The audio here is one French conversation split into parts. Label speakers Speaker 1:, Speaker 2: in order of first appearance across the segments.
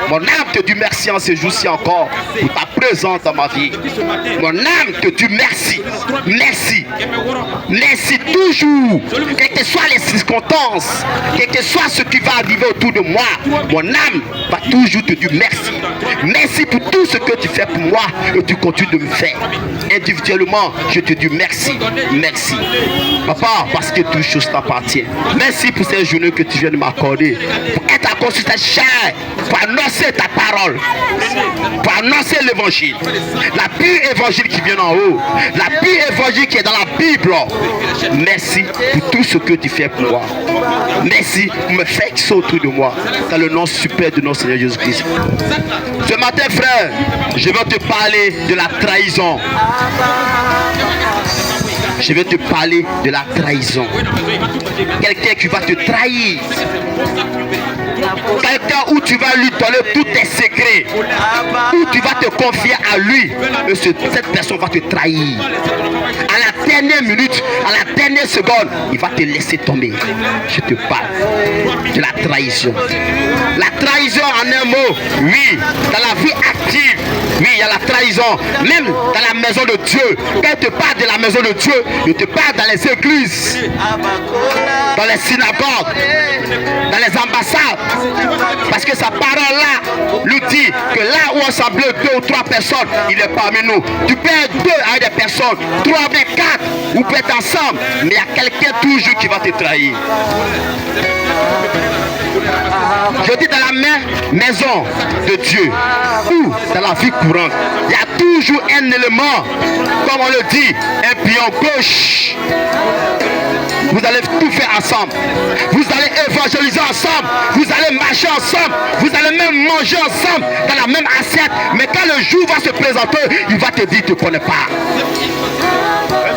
Speaker 1: Mon âme te dit merci en ce jour-ci encore pour ta présence dans ma vie. Mon âme te dit merci. Merci. Merci toujours. Quelles que soient les circonstances, quel que soit ce qui va arriver autour de moi, mon âme va toujours te dire merci. Merci pour tout ce que tu fais pour moi et tu continues de me faire. Individuellement, je te dis merci. Merci. Papa, parce que toute chose t'appartient. Merci pour ces journées que tu viens de m'accorder. Pour être encore sur cette chair, pour annoncer ta parole, pour annoncer l'évangile. La pure évangile qui vient en haut. La pure évangile qui est dans la Bible. Merci pour tout ce que tu fais pour moi. Merci pour me faire qui sont autour de moi. Dans le nom super de notre Seigneur Jésus-Christ. Ce matin, frère, je vais te parler de la trahison. Je vais te parler de la trahison. Quelqu'un qui va te trahir. Quelqu'un où tu vas lui donner tous tes secrets. Où tu vas te confier à lui. Et cette personne va te trahir. À la dernière minute, à la dernière seconde, il va te laisser tomber. Je te parle de la trahison. La trahison en un mot, oui, dans la vie active, oui, il y a la trahison. Même dans la maison de Dieu. Quand je te parle de la maison de Dieu, je te parle dans les églises, dans les synagogues, dans les ambassades. Parce que sa parole-là nous dit que là où on semble 2 ou 3 personnes, il est parmi nous. Tu peux être 2 avec des personnes, 3 avec 4, ou peut être ensemble, mais il y a quelqu'un toujours qui va te trahir. Je dis dans la maison de Dieu ou dans la vie courante, il y a toujours un élément, comme on le dit, un pion gauche. Vous allez tout faire ensemble. Vous allez évangéliser ensemble. Vous allez marcher ensemble. Vous allez même manger ensemble dans la même assiette. Mais quand le jour va se présenter, il va te dire, tu ne connais pas.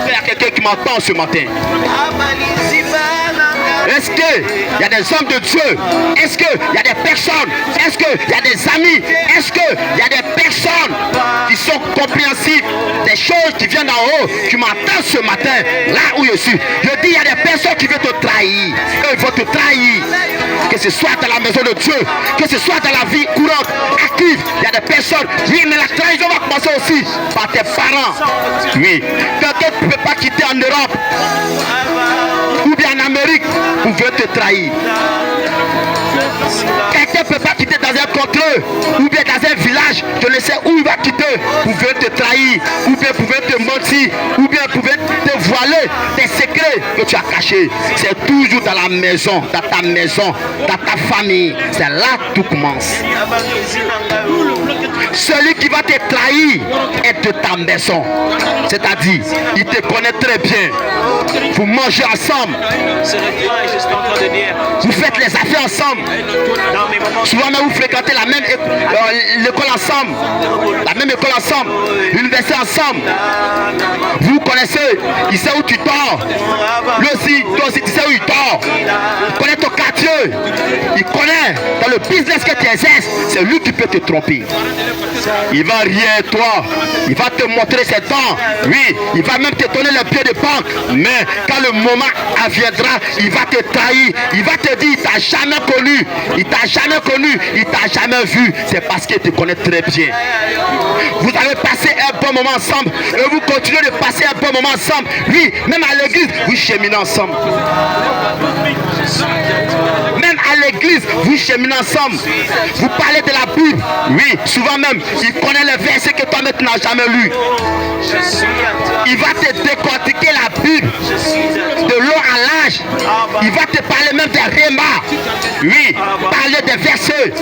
Speaker 1: Il y a quelqu'un qui m'entend ce matin. Est-ce qu'il y a des hommes de Dieu? Est-ce qu'il y a des personnes? Est-ce qu'il y a des amis? Est-ce qu'il y a des personnes qui sont compréhensibles des choses qui viennent d'en haut, qui m'entendent ce matin, là où je suis? Je dis, il y a des personnes qui veulent te trahir. Eux, ils vont te trahir. Que ce soit dans la maison de Dieu, que ce soit dans la vie courante, active, il y a des personnes. Oui, mais la trahison va commencer aussi par tes parents. Oui. Quelqu'un ne peut pas quitter en Europe ou bien en Amérique pour veut te trahir. Quelqu'un ne peut pas quitter dans un contrée ou bien dans un village, je ne sais où il va quitter pour veut te trahir, ou bien pour veut te mentir, ou bien pour veut te voiler des secrets que tu as cachés. C'est toujours dans la maison, dans ta maison, dans ta famille. C'est là que tout commence. Celui qui va te trahir est de ta maison. C'est-à-dire, il te connaît très bien. Vous mangez ensemble. Vous faites les affaires ensemble. Souvent même vous fréquentez la même l'école ensemble. La même école ensemble. L'université ensemble. Vous connaissez. Il sait où tu dors. Lui aussi, toi aussi tu sais où il dort. Il connaît ton quartier. Il connaît dans le business que tu exerces. C'est lui qui peut te tromper. Il va rire toi. Il va te montrer ses dents. Oui, il va même te donner le pied de banque. Mais quand le moment viendra, il va te trahir. Il va te dire, il t'a jamais connu. Il t'a jamais connu. Il t'a jamais vu. C'est parce qu'il te connaît très bien. Vous avez passé un bon moment ensemble. Et vous continuez de passer un bon moment ensemble. Oui, même à l'église, vous cheminez ensemble. Même à l'église, vous cheminez ensemble. Vous parlez de la Bible. Oui, souvent même, il connaît les versets que toi-même tu n'as jamais lu. Il va te décortiquer la Bible de long à large. Il va te parler même des rémas. Oui, parler des versets.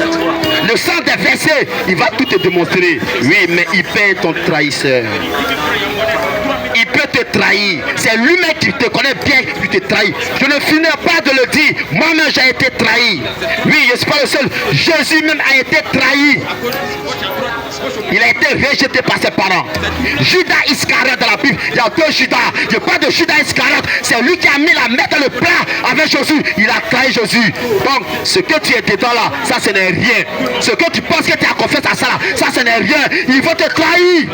Speaker 1: Le sens des versets, il va tout te démontrer. Oui, mais il peut être ton trahisseur. Il peut te trahir. C'est lui-même qui te connaît bien qui te trahit. Je ne finirai pas de le dire. Moi-même j'ai été trahi. Oui, je ne suis pas le seul. Jésus même a été trahi. Il a été rejeté par ses parents. Judas Iscariote dans la Bible, il y a 2 Judas. Je parle de Judas Iscariote. C'est lui qui a mis la main dans le plat avec Jésus. Il a trahi Jésus. Donc, ce que tu es dedans là, ça ce n'est rien. Ce que tu penses que tu as confiance à ça là, ça ce n'est rien. Il va te trahir.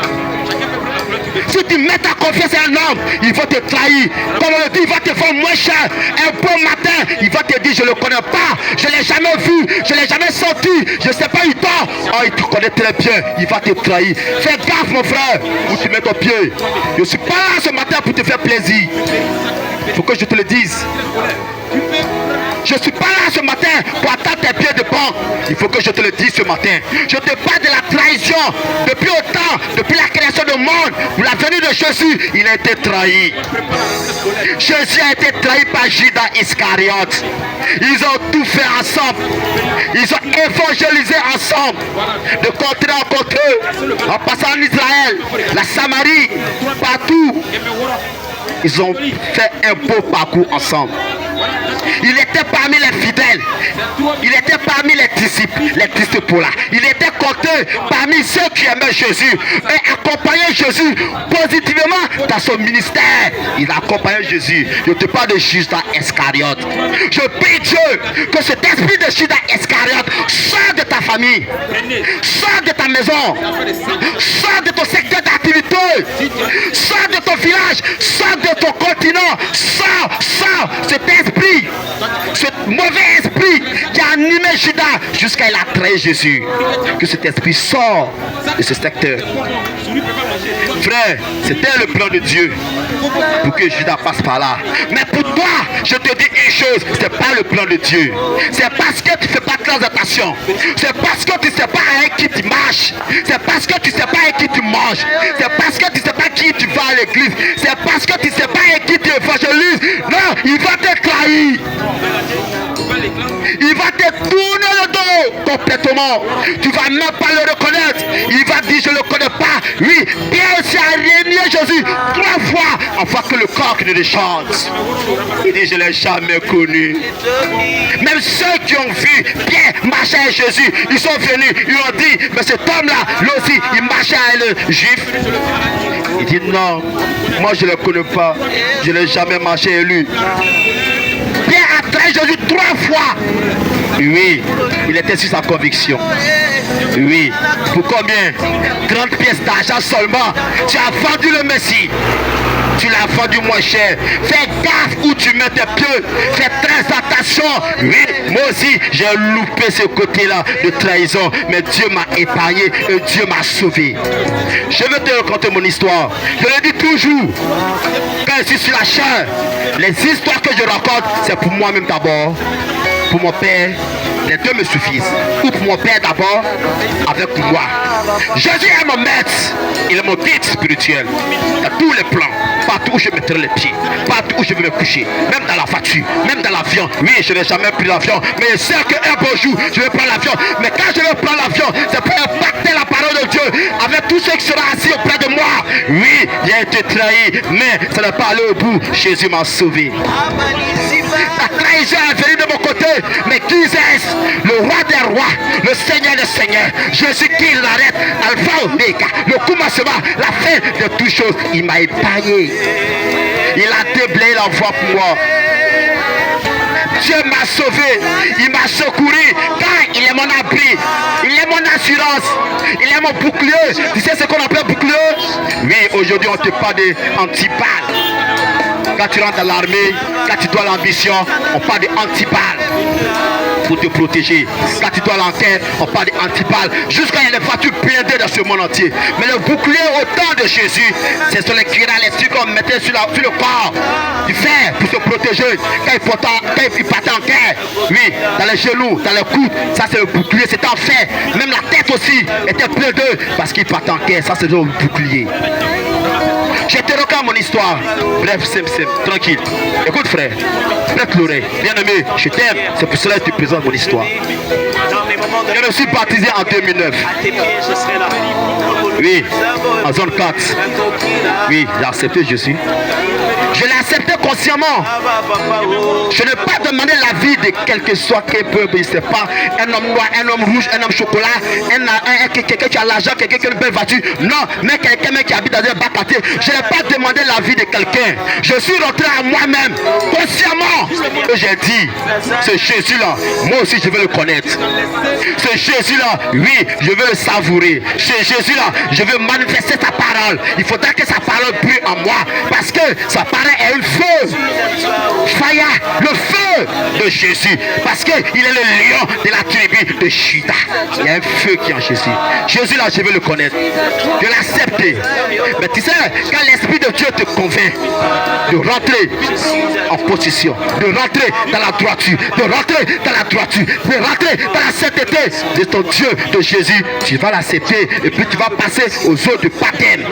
Speaker 1: Si tu mets ta confiance à un homme, il va te trahir. Comme on le dit, il va te vendre moins cher. Un bon matin, il va te dire, je ne le connais pas, je ne l'ai jamais vu, je ne l'ai jamais senti, je ne sais pas où il dort, Oh, il te connaît très bien, il va te trahir. Fais gaffe mon frère, où tu mets ton pied. Je ne suis pas là ce matin pour te faire plaisir. Il faut que je te le dise. Je ne suis pas là ce matin pour attendre tes pieds de banc. Il faut que je te le dise ce matin. Je te parle de la trahison. Depuis autant, depuis la création du monde, pour la venue de Jésus, il a été trahi. Jésus a été trahi par Judas Iscariote. Ils ont tout fait ensemble. Ils ont évangélisé ensemble. De côté en côté, en passant en Israël, la Samarie, partout. Ils ont fait un beau parcours ensemble. Il était parmi les fidèles. Il était parmi les disciples là. Il était compté parmi ceux qui aimaient Jésus et accompagnaient Jésus positivement dans son ministère. Il a accompagné Jésus. Je te parle de Judas Iscariote. Je prie Dieu que cet esprit de Judas Iscariote sorte de ta famille, sorte de ta maison, sorte de ton secteur d'activité, sorte de ton village, sorte de ton continent, sors cet esprit, ce mauvais esprit qui a animé Judas jusqu'à il a trahi Jésus. Que cet esprit sort de ce secteur. Frère, c'était le plan de Dieu pour que Judas passe par là. Mais pour toi, je te dis une chose, c'est pas le plan de Dieu. C'est parce que tu ne fais pas très attention. C'est parce que tu ne sais pas avec qui tu marches. C'est parce que tu ne sais pas avec qui tu manges. C'est parce que tu ne sais pas qui tu vas à l'église. C'est parce que tu ne sais pas avec qui tu évangélises. Non, il va te trahir. Il va te tourner le dos complètement. Tu ne vas même pas le reconnaître. Il va dire je ne le connais pas. Oui, Pierre aussi a régné Jésus 3 fois avant que le coq ne le chante. Il dit je ne l'ai jamais connu. Même ceux qui ont vu Pierre marcher avec Jésus, ils sont venus, ils ont dit mais cet homme-là, lui aussi, il marchait avec le juif. Il dit non, moi je ne le connais pas. Je n'ai jamais marché avec lui. Pierre a trahi Jésus 3 fois. Oui, il était sur sa conviction. Oui, pour combien? 30 pièces d'argent seulement. Tu as vendu le Messie. Tu l'as vendu moins cher. Fais gaffe où tu mets tes pieds. Fais très attention. Oui, moi aussi, j'ai loupé ce côté-là de trahison. Mais Dieu m'a épargné et Dieu m'a sauvé. Je vais te raconter mon histoire. Je le dis toujours. Quand je suis sur la chair, les histoires que je raconte, c'est pour moi-même d'abord. Pour mon père, les deux me suffisent. Ou pour mon père d'abord, avec moi. Jésus est mon maître. Il est mon guide spirituel. Dans tous les plans, partout où je mettrai les pieds, partout où je vais me coucher, même dans la voiture, même dans l'avion. Oui, je n'ai jamais pris l'avion, mais je sais qu'un beau jour, je vais prendre l'avion. Mais quand je vais prendre l'avion, c'est pour impacter la parole de Dieu avec tous ceux qui seront assis auprès de moi. Oui, j'ai été trahi, mais ça n'est pas allé au bout. Jésus m'a sauvé. La trahison est venue de mon côté, mais qui est-ce? Le roi des rois, le seigneur des seigneurs, Jésus qui l'arrête, Alpha Omega, le commencement, la fin de toutes choses. Il m'a épargné. Il a déblayé la voie pour moi. Dieu m'a sauvé, il m'a secouru, car il est mon abri, il est mon assurance, il est mon bouclier. Tu sais ce qu'on appelle bouclier? Oui, aujourd'hui on te parle d'antipale. Quand tu rentres dans l'armée, quand tu dois l'ambition, on parle d'antipale pour te protéger. Quand tu dois l'enquête, on parle d'antipale. Jusqu'à il y a des voitures blindées dans ce monde entier. Mais le bouclier au temps de Jésus, c'est sur les cuirassés, les trucs qu'on mettait sur le corps du fer pour se protéger. Quand il partait en guerre, oui, dans les genoux, dans les coudes, ça c'est le bouclier, c'était en fer. Même la tête aussi était blindée parce qu'il partait en guerre, ça c'est le bouclier. Je te raconte mon histoire. Bref, simple, tranquille. Écoute frère, prête l'oreille. Bien aimé, je t'aime. C'est pour cela que je te présente mon histoire. Je me suis baptisé en 2009. Oui, en zone 4. Oui, j'ai accepté Jésus. Je l'ai accepté consciemment. Je n'ai pas demandé l'avis de quel que soit quel peuple, je ne sais pas, un homme noir, un homme rouge, un homme chocolat, quelqu'un qui a l'argent, quelqu'un qui a une belle voiture. Non, mais quelqu'un qui habite dans un bas quartier. Je n'ai pas demandé l'avis de quelqu'un. Je suis rentré à moi-même, consciemment. Et j'ai dit, ce Jésus-là, moi aussi je veux le connaître. Ce Jésus-là, oui, je veux le savourer. Ce Jésus-là, je veux manifester sa parole. Il faudra que sa parole brille en moi. Parce que sa parole parrain est un feu. Fire, le feu de Jésus. Parce qu'il est le lion de la tribu de Juda. Il y a un feu qui est en Jésus. Jésus là, je veux le connaître. De l'accepter. Mais tu sais, quand l'Esprit de Dieu te convainc de rentrer en position, de rentrer dans la droiture, de rentrer dans la droiture, de rentrer dans la sainteté de ton Dieu, de Jésus, tu vas l'accepter et puis tu vas passer aux eaux du baptême.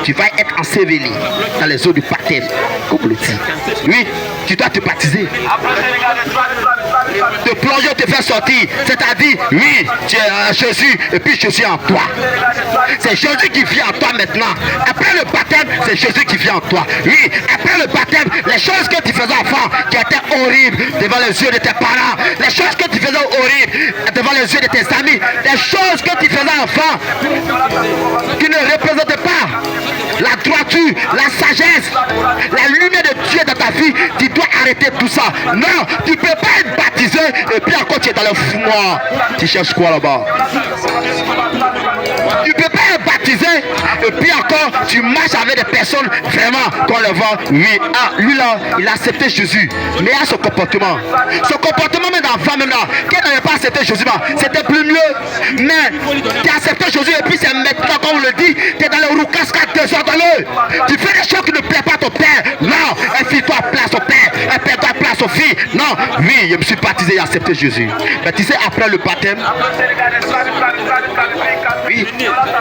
Speaker 1: Tu vas être enseveli dans les eaux du baptême, comme le dit. Oui, tu dois te baptiser. Te plonger, te faire sortir. C'est-à-dire, oui, tu es en Jésus et puis Jésus en toi. C'est Jésus qui vit en toi maintenant. Après le baptême, c'est Jésus qui vit en toi. Oui, après le baptême, les choses que tu faisais enfant, qui étaient horribles devant les yeux de tes parents, les choses que tu faisais horribles devant les yeux de tes amis, les choses que tu faisais enfant, qui ne représentaient pas la droiture, la sagesse, la lumière de Dieu dans ta vie, tu dois arrêter tout ça. Non, tu ne peux pas être baptisé et puis encore tu es dans le fumoir. Tu cherches quoi là-bas? Tu ne peux pas être baptisé et puis encore tu marches avec des personnes vraiment qu'on le voit. Oui, ah, lui là, il a accepté Jésus, mais il a son comportement. Son comportement même d'enfant même là, qu'il n'avait pas accepté Jésus, c'était plus mieux. Mais tu as accepté Jésus et puis c'est maintenant, comme on le dit, tu es dans le roucascade désordonneux. Tu fais des choses qui ne plaisent pas à ton père. Non, un fille-toi place au père, un père-toi place aux filles. Non, oui, je me suis baptisé et accepté Jésus. Mais tu sais, après le baptême, oui,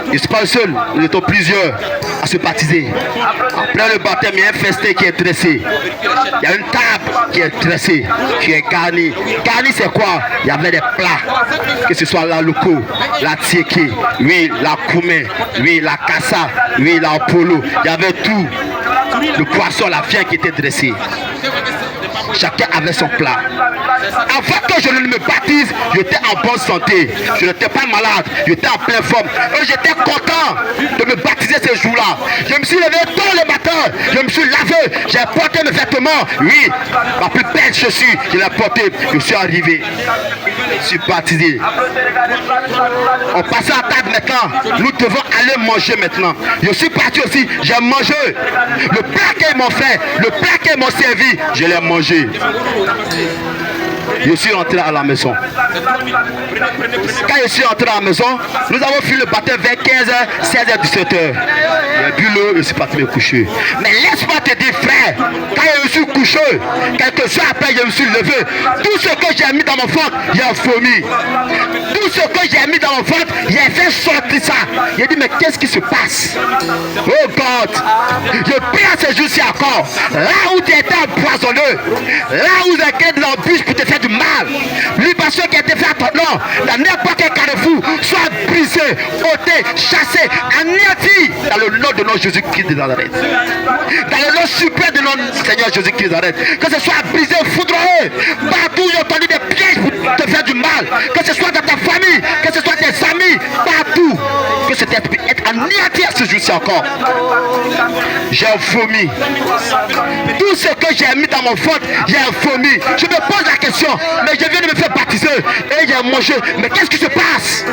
Speaker 1: je ne suis pas le seul, nous étions plusieurs à se baptiser. Après le baptême, il y a un festin qui est dressé. Il y a une table qui est dressée, qui est garnie. Garnie, c'est quoi? Il y avait des plats, que ce soit la loco, la tieke, oui, la koumé, oui, la kassa, oui, la polo. Il y avait tout. Le poisson, la viande qui était dressée. Chacun avait son plat. Avant que je ne me baptise, j'étais en bonne santé. Je n'étais pas malade. J'étais en pleine forme. Et j'étais content de me baptiser ce jour-là. Je me suis levé tôt le matin. Je me suis lavé. J'ai porté mes vêtements. Oui, ma plus belle chaussure, je l'ai portée. Je suis arrivé. Je suis baptisé. On passe à table maintenant. Nous devons aller manger maintenant. Je suis parti aussi. J'ai mangé. Le plat qu'ils m'ont fait, le plat qu'ils m'ont servi, je l'ai mangé. Je suis rentré à la maison. Quand je suis rentré à la maison, nous avons fait le baptême vers 15h, 16h, 17h. J'ai bu l'eau, je suis parti me coucher. Mais laisse-moi te dire, frère, quand je me suis couché, quelques heures après, je me suis levé. Tout ce que j'ai mis dans mon ventre, j'ai vomi. Tout ce que j'ai mis dans mon ventre, j'ai fait sortir ça. J'ai dit, mais qu'est-ce qui se passe? Oh God, je prie à ce jour-ci encore. Là où tu étais empoisonné, là où tu étais dans la bouche pour te faire du mal, l'libation qui a été faite à ton nom, dans n'importe quel carrefour, soit brisé, ôté, chassé, anéanti, dans le nom de notre Jésus-Christ de Nazareth. Dans le nom suprême de notre Seigneur Jésus-Christ de Nazareth. Que ce soit brisé, foudroyé, partout j'ai entendu des pièges pour te faire du mal, que ce soit dans ta famille, que ce soit tes amis, partout, que cet esprit est anéanti à ce jour-ci encore. J'ai vomi. Tout ce que j'ai mis dans mon ventre, j'ai vomi. Je me pose la question, mais je viens de me faire baptiser et j'ai mangé. Mais qu'est-ce qui se passe?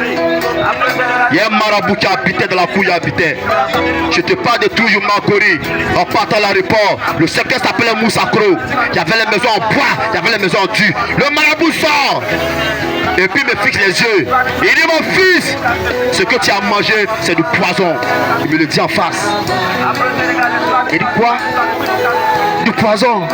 Speaker 1: Il y a un marabout qui habitait dans la cour, il habitait. Je te parle de tout Yumakori. En partant à l'aéroport, le secteur s'appelait Moussakro. Il y avait les maisons en bois, il y avait les maisons en dur. Le marabout sort et puis me fixe les yeux. Il dit, mon fils, ce que tu as mangé, c'est du poison. Il me le dit en face. Il dit quoi? Du poison.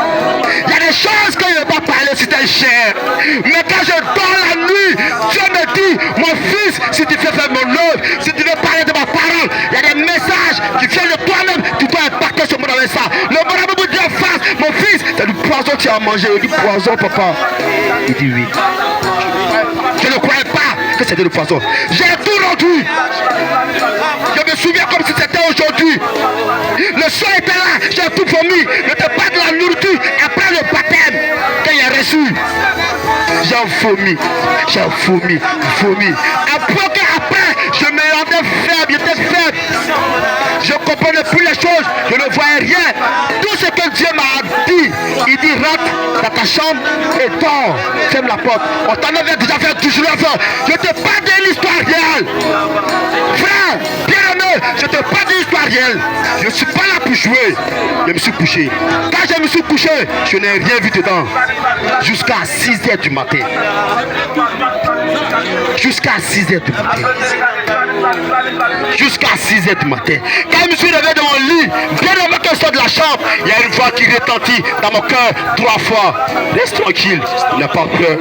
Speaker 1: Il y a des choses que je ne vais pas parler si tu es cher. Mais quand je dors la nuit, Dieu me dit, mon fils, si tu fais faire mon œuvre, si tu veux parler de ma parole, il y a des messages qui viennent de toi-même, tu dois impacter ce monde avec ça. Le marabout me dit en face, mon fils, c'est du poison que tu as mangé. Il dit, poison, papa. Il dit oui. Je ne croyais pas que c'était du poison. J'ai tout rendu. Je me souviens comme si c'était aujourd'hui. Le sang était là, j'ai tout vomi. Je te parle de la nourriture après le baptême que j'ai reçu. J'ai vomi. Après, je me rendais faible, j'étais faible. Je ne comprenais plus les choses, je ne voyais rien. Tout ce que Dieu m'a dit, il dit rentre dans ta chambre et dors, ferme la porte. On t'en avait déjà fait 19 ans. Je te parle de l'histoire réelle. Frère, bien aimé, je te parle de l'histoire pas réel. Je ne suis pas là pour jouer. Je me suis couché. Quand je me suis couché, je n'ai rien vu dedans. Jusqu'à 6h du matin. Jusqu'à 6h du matin. Jusqu'à 6h du matin. Quand je me suis levé de mon lit, bien avant que je sorte de la chambre, il y a une voix qui retentit dans mon cœur 3 fois. Reste tranquille, n'aie pas peur.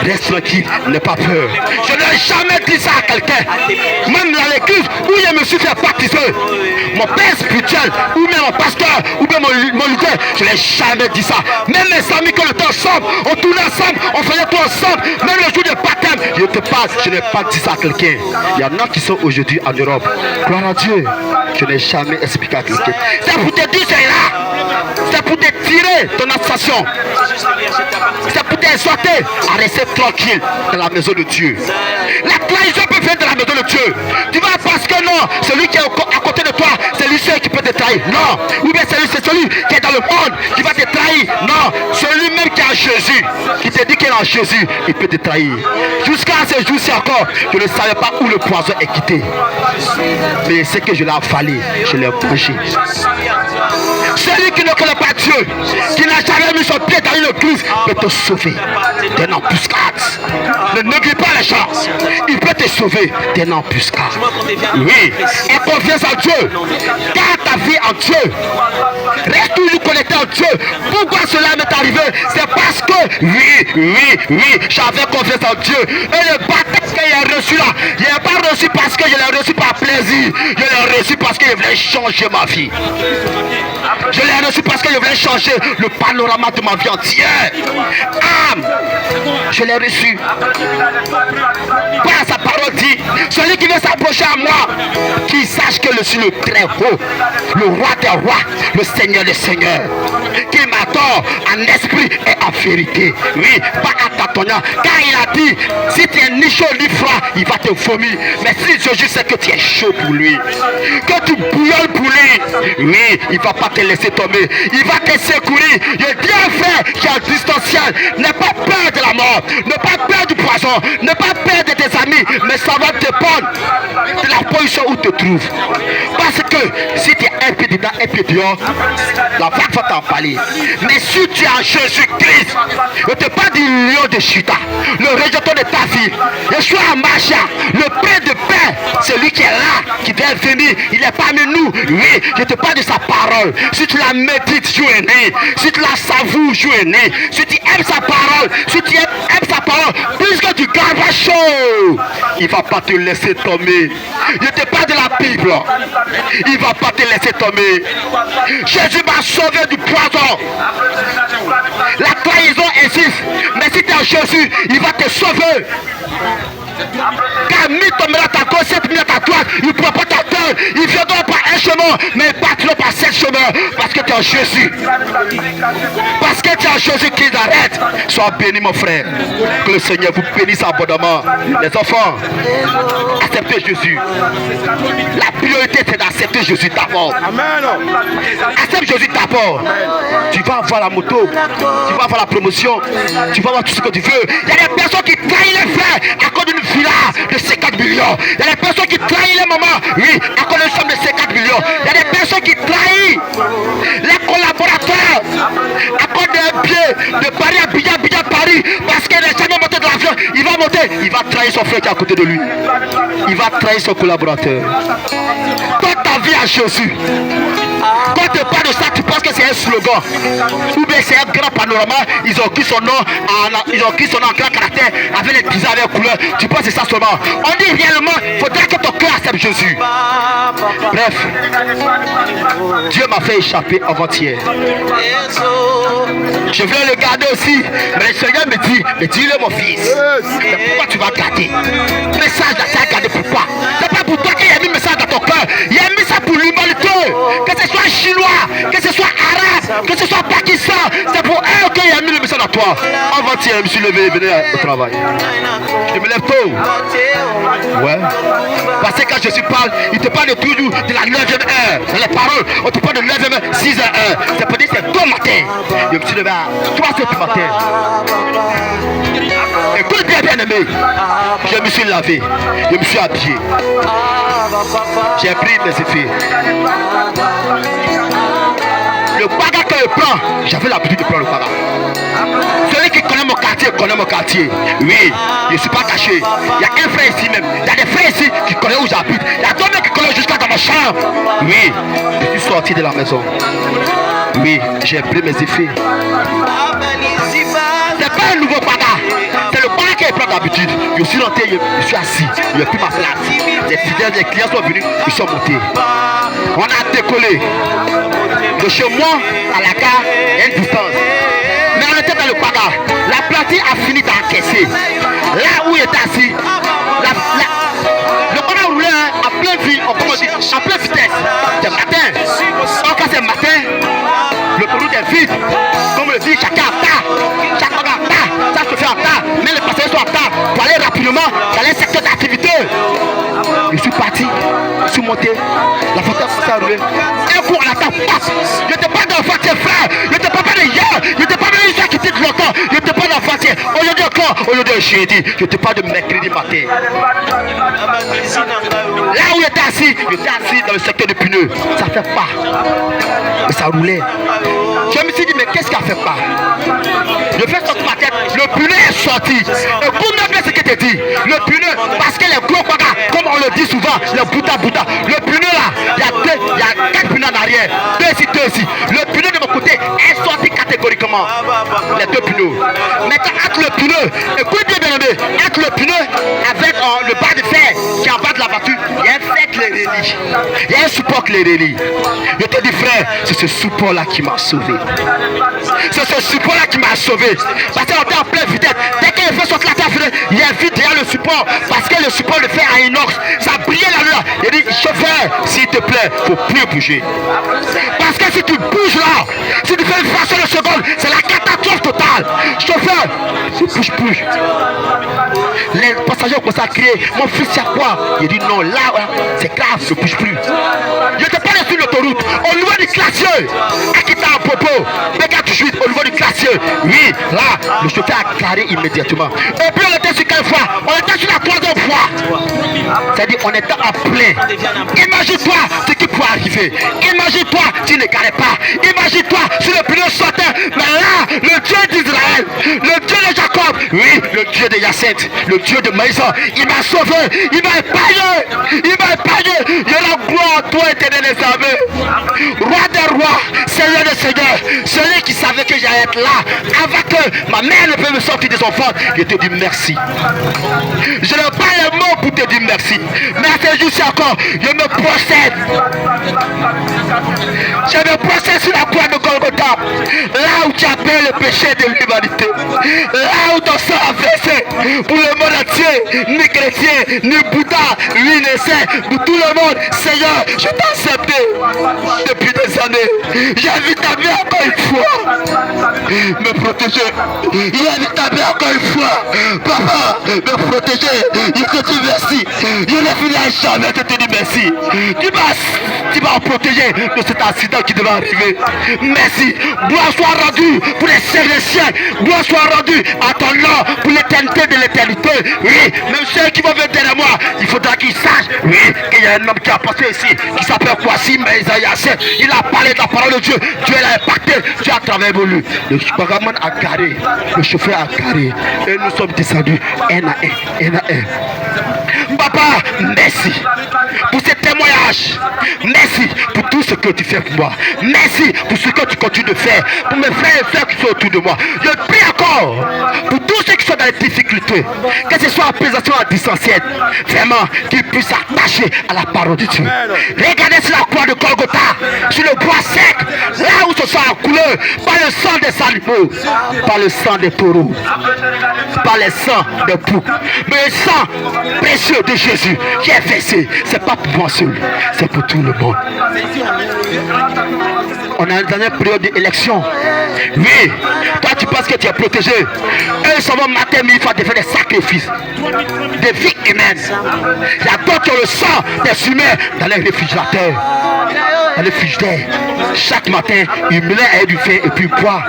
Speaker 1: Reste tranquille, n'aie pas peur. Je n'ai jamais dit ça à quelqu'un. Même dans l'église où je me suis fait baptiser, mon père spirituel, ou même mon pasteur, ou même mon leader, je n'ai jamais dit ça. Même mes amis qui étaient ensemble, on tournait ensemble, on faisait tout ensemble. Même le jour de baptême, je te parle, je n'ai pas dit ça à quelqu'un. Il y en a qui sont aujourd'hui en Europe. Gloire à Dieu. Je n'ai jamais expliqué à quelqu'un. C'est pour te dire c'est là. C'est pour te tirer ton association. C'est pour t'exhorter à rester tranquille dans la maison de Dieu. La trahison peut faire de la maison de Dieu. Tu vas parce que non, celui qui est à côté de toi, c'est lui seul qui peut te trahir. Non. Ou bien c'est celui qui est dans le monde qui va te trahir. Non. Celui même qui est en Jésus, qui te dit qu'il est en Jésus, il peut te trahir. Jusqu'à ce jour-ci encore, je ne savais pas où le poison est quitté. Mais c'est que je l'ai avalé, je l'ai mangé. Celui qui ne connaît pas Dieu, qui n'a jamais mis son pied dans une église, peut te sauver d'un embuscade. Ne néglige pas les gens. Il peut te sauver d'un embuscade. Oui, aie confiance en Dieu. Garde ta vie en Dieu. Reste toujours connecté en Dieu. Pourquoi cela m'est arrivé? C'est parce que, oui, j'avais confiance en Dieu. Et le baptême que j'ai reçu là, je n'ai pas reçu parce que je l'ai reçu par plaisir. Je l'ai reçu parce que je voulais changer ma vie. Je l'ai reçu parce que je voulais changer le panorama de ma vie entière. Je l'ai reçu. Par sa parole dit, celui qui veut s'approcher à moi, qu'il sache que je suis le très haut, le roi des rois, le seigneur des seigneurs, qu'il m'adore en esprit et en vérité. Oui, pas à tâtonnant. Car il a dit, si tu es ni chaud ni froid, il va te vomir. Mais si Jésus sait que tu es chaud pour lui, que tu bouillonnes pour lui, oui, il ne va pas te laisser tomber. Il va te secourir. Je dis un frère qui est en distanciel, n'aie pas peur de la mort, n'aie pas peur du poison, n'aie pas peur de tes amis, mais ça va dépendre de la position où tu te trouves. Parce que si tu es un pied dedans, un pied dehors, la vague va t'en parler. Mais si tu es en Jésus-Christ, ne te pas du lion de Chita, le rejeton de ta vie, Yeshua Mashiach, le prêtre de paix, c'est lui qui est là, qui doit venir, il est parmi nous. Oui, je te parle de sa parole. Si tu la médites, jour et nuit, si tu la savoures, jour et nuit, si tu aimes sa parole, si tu aimes sa parole, puisque tu gardes la chaud, il ne va pas te laisser tomber. Je te parle de la Bible, il ne va pas te laisser tomber. Jésus m'a sauvé du poison. La trahison existe, mais si tu es en Jésus, il va te sauver. Car mille tombera ta gauche, 7 000 à ta droite, il ne pourra pas t'atteindre. Ils viendront par un chemin, mais ils partiront par 7 chemins. Parce que tu es en Jésus. Parce que tu es en Jésus qu'ils arrêtent. Sois béni mon frère. Que le Seigneur vous bénisse abondamment. Les enfants, acceptez Jésus. La priorité c'est d'accepter Jésus d'abord. Accepte Jésus d'abord. Tu vas avoir la moto, tu vas avoir la promotion, tu vas avoir tout ce que tu veux. Il y a des personnes qui trahissent les frères à cause d'une villa de 50 millions. Il y a des personnes qui trahissent les mamans, oui, à cause d'une somme de 50 millions. Il y a des personnes qui trahissent les collaborateurs à cause d'un pied de Paris à Abidjan, Paris, parce qu'il n'est jamais monté de l'avion. Il va monter, il va trahir son frère qui est à côté de lui. Il va trahir son collaborateur. Toute ta vie à Jésus. Quand tu parles de ça, tu penses que c'est un slogan. Ou bien c'est un grand panorama. Ils ont écrit son nom en grand caractère avec les designs, avec les couleurs. Tu penses que c'est ça seulement. On dit réellement, il faudra que ton cœur accepte Jésus. Bref, Dieu m'a fait échapper avant-hier. Je voulais le garder aussi. Mais le Seigneur me dit, mais dis-le mon fils. Mais pourquoi tu vas garder? Message là, tu as gardé pourquoi? C'est pas pour toi qu'il a mis le message dans ton cœur. Il a mis ça pour l'humanité. Que ce soit chinois, que ce soit arabe, que ce soit Pakistan. C'est pour eux qu'il a mis le message à toi. Avant-hier, je me suis levé et venu au travail. Je me lève tôt. Ouais. Parce que quand Jésus parle, il te parle toujours de la 9e heure. Dans les paroles, on te parle de 9e heure, 6h1. C'est pour dire que c'est 2 matin. Je me suis levé à 3h du matin. Écoute bien, bien aimé. Je me suis lavé. Je me suis habillé. J'ai pris mes effets. Le baga que je prends, j'avais l'habitude de prendre le baga. Celui qui connaît mon quartier, connaît mon quartier. Oui, je ne suis pas caché. Il y a un frère ici même. Il y a des frères ici qui connaissent où j'habite. Il y a d'autres qui connaissent jusqu'à dans ma chambre. Oui, je suis sorti de la maison. Oui, j'ai pris mes effets. C'est pas un nouveau baga. C'est le baga que je prends d'habitude. Je suis rentré, je suis assis. Je n'ai plus ma place. Les fidèles, les clients sont venus, ils sont montés. On a décollé. De chez moi à la gare, il y a une distance. Mais on était dans le baga. La platine a fini d'encaisser. Là où il était assis, le baga roulait à plein vide, à plein vitesse. C'est matin. Quand c'est matin, le route est vide. Comme le dit, chacun en tas. Chaque baga en tas. Ça se fait en tas. Mais les passagers sont en tas pour aller rapidement dans les secteurs d'activité. Je suis parti, je suis monté, la voiture commençait à rouler. Un coup on attend, je n'étais pas dans la voiture, frère, je n'étais pas de hier, je n'étais pas de hier qui était de longtemps, je n'étais pas dans la voiture. Aujourd'hui encore, aujourd'hui jeudi, je n'étais pas de mercredi matin. Là où j'étais assis dans le secteur de pneus, ça fait pas. Mais ça roulait. Je me suis dit, mais qu'est-ce qui a fait pas? Je fais sortir ma tête, le pneu est sorti. Et pour me dire ce que tu dis, le pneu, parce que les gros bagas, comme on le dit souvent, le bouta, le pneu là, il y a 4 pneus en arrière, 2 ici, 2 ici. Le pneu de mon côté est sorti catégoriquement. Les 2 pneus. Maintenant, entre le pneu, écoute bien bien aimé, entre le pneu avec le bas de fer qui est en bas de la voiture, il y a un fer qui les relie. Il y a un support qui les relie. Je te dis frère, c'est ce support là qui m'a sauvé. C'est ce support là qui m'a sauvé. Parce qu'on était en pleine vitesse. Dès qu'il fait sortir la tête, il y a vite derrière le support. Parce que le support le fait à inox. Ça brillait la lueur. Il dit, chauffeur, s'il te plaît, faut plus bouger. Parce que si tu bouges là, si tu fais une fraction de seconde, c'est la catastrophe totale. Chauffeur, ne bouge plus. Les passagers ont commencé à crier, mon fils, il y a quoi? Il dit non, là, c'est grave, ne bouge plus. Je te parle sur l'autoroute, au niveau du glacier, à qui t'a un popo, BK18, au niveau du glacier. Oui, là, le chauffeur a carré immédiatement. Et puis on était sur quelle fois? On était sur la 3e fois. C'est-à-dire, on était en plein. Imagine-toi ce qui pourrait arriver. Imagine-toi, tu ne carrais pas. Imagine-toi si le pneu sortait. Mais là, le Dieu d'Israël, le Dieu de Jacob, oui, le Dieu de Hyacinthe, le Dieu de Maïs, il m'a sauvé, il m'a épargné, il m'a épargné. Il y a la gloire à toi, éternel des armées. Roi des rois, Seigneur des seigneurs, celui qui savait que j'allais être là, avant que ma mère ne peut me sortir de son ventre, je te dis merci. Je n'ai pas les mots pour te dire merci. Mais à ce jour-ci encore, je me procède. Je me procède sur la croix de Golgotha. Là où tu as payé le péché de l'humanité. Là où ton sang a versé pour le monde entier, ni chrétien, ni Bouddha, ni naissant, pour tout le monde. Seigneur, je t'ai accepté depuis des années. J'invite ta vie encore une fois. Me protéger. J'invite ta vie encore une fois. Papa, me protéger. Je te dis merci. Je ne finirai jamais de te dire merci. Tu m'as protégé de cet accident qui devait arriver. Merci. Gloire soit rendue pour les siècles. Gloire soit rendue à ton nom pour l'éternité de l'éternité. Oui, même ceux qui vont venir derrière moi, il faudra qu'ils sachent, oui, qu'il y a un homme qui a passé ici, qui s'appelle Kwasi Mezayassé. Il a parlé de la parole de Dieu. Dieu l'a impacté. Dieu a travaillé pour lui. Le bagaman a garé. Le chauffeur a garé. Et nous sommes descendus un à un. Papa, merci pour ce témoignage. Merci pour tout ce que tu fais pour moi. Merci pour ce que tu continues de faire pour mes frères et sœurs qui sont autour de moi. Je prie encore pour tous ceux qui sont dans les difficultés, que ce soit en présentation à distancielle, vraiment qu'ils puissent s'attacher à la parole de Dieu. Regardez sur la croix de Golgotha, sur le bois sec, là où ce sang a coulé par le sang des animaux, par le sang des taureaux, par le sang des boucs, mais le sang précieux de Jésus qui est versé. C'est pas pour moi seul, c'est pour tout le monde. On a une dernière période d'élection. Oui, toi tu penses que tu es protégé. Eux, ils s'en vont matin, midi, il faut faire des sacrifices. Des vies humaines. Il y a d'autres qui ont le sang des humains dans les réfrigérateurs. Dans les frigidaires. Chaque matin, ils mélangent du fer et puis ils boivent.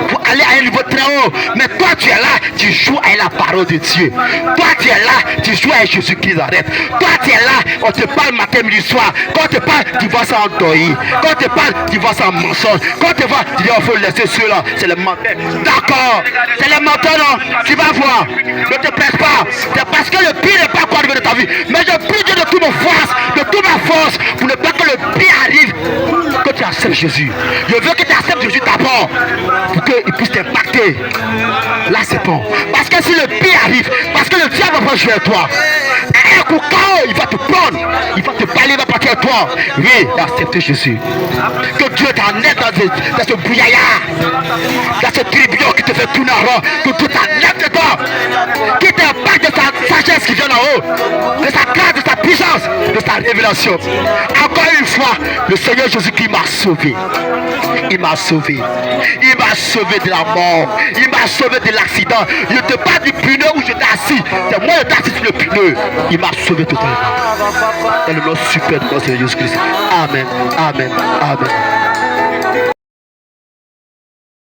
Speaker 1: Pour aller à un niveau très haut. Mais toi, tu es là, tu joues avec la parole de Dieu. Toi, tu es là, tu joues avec Jésus-Christ. Toi, tu es là, on te parle matin, midi, soir. Quand on te parle, tu vois ça en deuil. Quand on te parle, tu vois ça en mensonge. Quand on te voit, tu dis, il faut laisser ceux-là. C'est le menteur. D'accord, c'est le menteur, non? Tu vas voir. Ne te presse pas. C'est parce que le pire n'est pas quoi arriver de ta vie. Mais je prie Dieu de toute ma force, pour ne pas que le pire arrive, que tu acceptes Jésus. Je veux que tu acceptes Jésus d'abord, pour qu'il puisse t'impacter. Là, c'est bon. Parce que si le pire arrive, parce que le diable va jouer à toi, un coup KO, il va te prendre, il va te parler, il va partir à toi. Oui, accepte Jésus. Que Dieu t'en aide dans ce bouillaillard, dans ce tribunal qui te fait tout narrant. Que Dieu t'en aide dedans, qui t'impacte de sa sagesse qui vient en haut, de sa grâce, de sa puissance, de sa révélation. Encore une fois, le Seigneur Jésus-Christ m'a sauvé. Il m'a sauvé. Il m'a sauvé de la mort. Il m'a sauvé de l'accident. Je te parle du pneu où j'étais assis. C'est moi qui étais assis sur le pneu. Il m'a sauvé totalement. Dans le nom super de notre Seigneur Jésus-Christ. Amen. Amen. Amen.